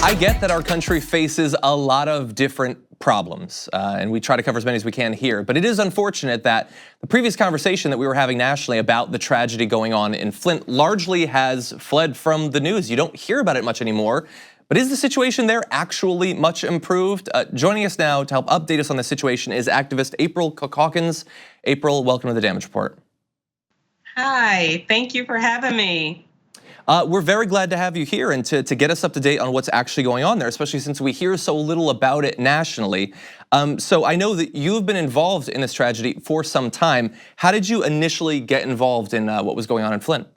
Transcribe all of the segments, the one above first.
I get that our country faces a lot of different problems, and we try to cover as many as we can here, but it is unfortunate that the previous conversation that we were having nationally about the tragedy going on in Flint largely has fled from the news. You don't hear about it much anymore, but is the situation there actually much improved? Joining us now to help update us on the situation is activist April Hawkins. April, welcome to the Damage Report. Hi, thank you for having me. We're very glad to have you here and to get us up to date on what's actually going on there, especially since we hear so little about it nationally. So I know that you've been involved in this tragedy for some time. How did you initially get involved in what was going on in Flint?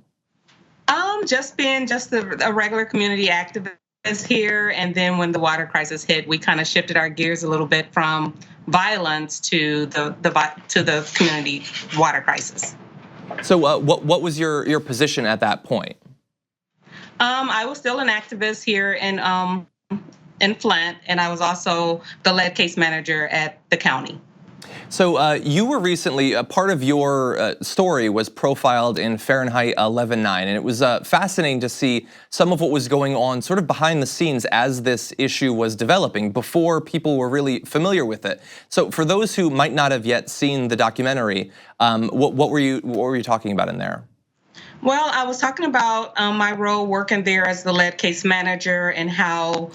Just being a regular community activist here, and then when the water crisis hit, we kind of shifted our gears a little bit from violence to the community water crisis. So what was your position at that point? I was still an activist here in Flint, and I was also the lead case manager at the county. So you were recently, a part of your story was profiled in Fahrenheit 11/9, and it was fascinating to see some of what was going on sort of behind the scenes as this issue was developing before people were really familiar with it. So for those who might not have yet seen the documentary, what were you talking about in there? Well, I was talking about my role working there as the lead case manager and how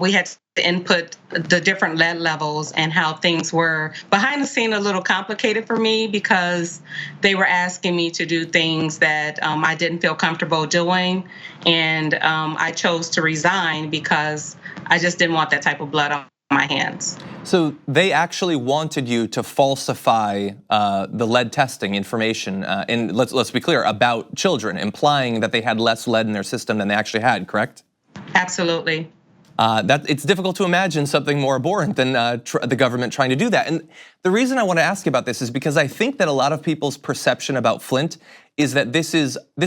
we had to input the different lead levels and how things were behind the scene a little complicated for me because they were asking me to do things that I didn't feel comfortable doing. And I chose to resign because I just didn't want that type of blood on my hands. So they actually wanted you to falsify the lead testing information, and let's be clear, about children, implying that they had less lead in their system than they actually had, correct? Absolutely. It's difficult to imagine something more abhorrent than the government trying to do that. And the reason I want to ask about this is because I think that a lot of people's perception about Flint is that this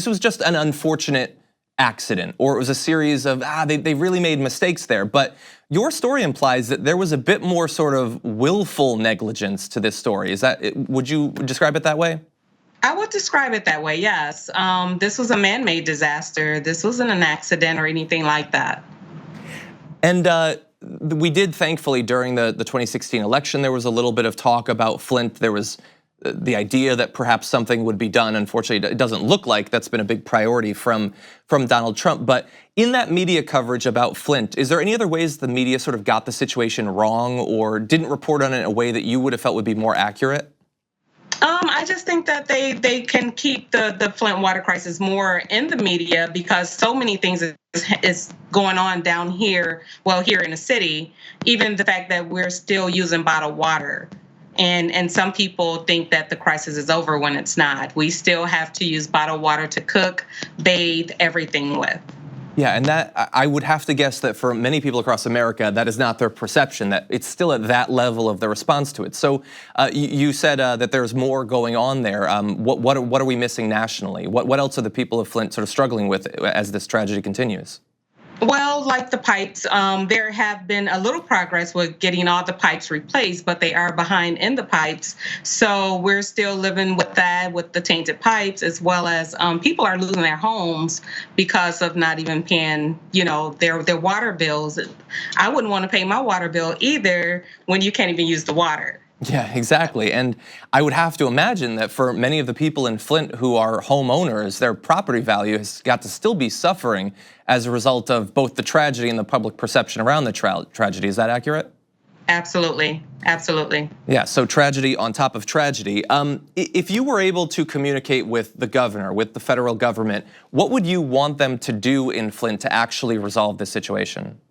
was just an unfortunate accident, or it was a series of they really made mistakes there. But your story implies that there was a bit more sort of willful negligence to this story. Would you describe it that way? I would describe it that way, yes. This was a man-made disaster. This wasn't an accident or anything like that. And we did, thankfully, during the 2016 election, there was a little bit of talk about Flint. There was the idea that perhaps something would be done. Unfortunately, it doesn't look like that's been a big priority from Donald Trump. But in that media coverage about Flint, is there any other ways the media sort of got the situation wrong or didn't report on it in a way that you would have felt would be more accurate? I just think that they can keep the Flint water crisis more in the media because so many things is going on down here, well, here in the city, even the fact that we're still using bottled water. And some people think that the crisis is over when it's not. We still have to use bottled water to cook, bathe, everything with. Yeah, and that I would have to guess that for many people across America, that is not their perception, that it's still at that level of the response to it. So you said that there's more going on there. What are we missing nationally? What else are the people of Flint sort of struggling with as this tragedy continues? Well, like the pipes, there have been a little progress with getting all the pipes replaced, but they are behind in the pipes. So we're still living with that, with the tainted pipes, as well as people are losing their homes because of not even paying, their water bills. I wouldn't want to pay my water bill either when you can't even use the water. Yeah, exactly. And I would have to imagine that for many of the people in Flint who are homeowners, their property value has got to still be suffering as a result of both the tragedy and the public perception around the tragedy. Is that accurate? Absolutely. Absolutely. Yeah, so tragedy on top of tragedy. If you were able to communicate with the governor, with the federal government, what would you want them to do in Flint to actually resolve this situation?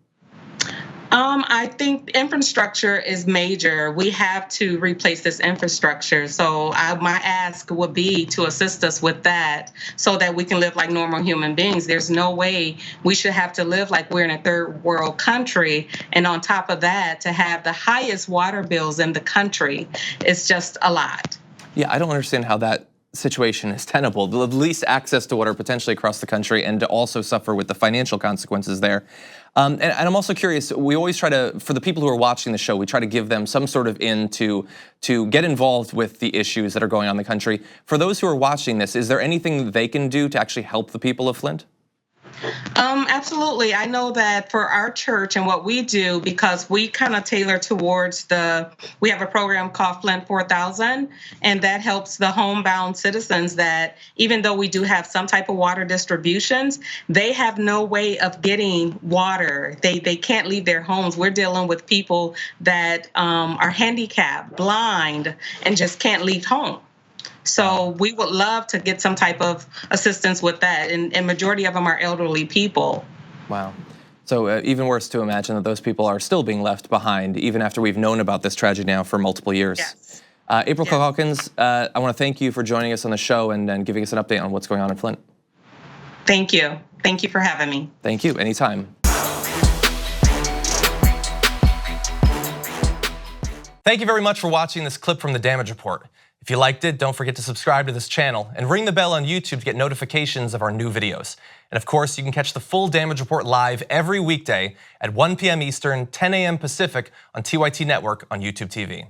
I think infrastructure is major. We have to replace this infrastructure. So my ask would be to assist us with that so that we can live like normal human beings. There's no way we should have to live like we're in a third world country. And on top of that, to have the highest water bills in the country is just a lot. Yeah, I don't understand how that situation is tenable. The least access to water potentially across the country and to also suffer with the financial consequences there. And I'm also curious, we always try to, for the people who are watching the show, we try to give them some sort of in to get involved with the issues that are going on in the country. For those who are watching this, is there anything they can do to actually help the people of Flint? Absolutely. I know that for our church and what we do, because we kind of tailor towards we have a program called Flint 4000, and that helps the homebound citizens that even though we do have some type of water distributions, they have no way of getting water. They can't leave their homes. We're dealing with people that are handicapped, blind, and just can't leave home. So we would love to get some type of assistance with that, and majority of them are elderly people. Wow. So even worse to imagine that those people are still being left behind, even after we've known about this tragedy now for multiple years. Yes. April Hawkins, I want to thank you for joining us on the show and giving us an update on what's going on in Flint. Thank you. Thank you for having me. Thank you. Anytime. Thank you very much for watching this clip from the Damage Report. If you liked it, don't forget to subscribe to this channel and ring the bell on YouTube to get notifications of our new videos. And of course, you can catch the full Damage Report live every weekday at 1 p.m. Eastern, 10 a.m. Pacific on TYT Network on YouTube TV.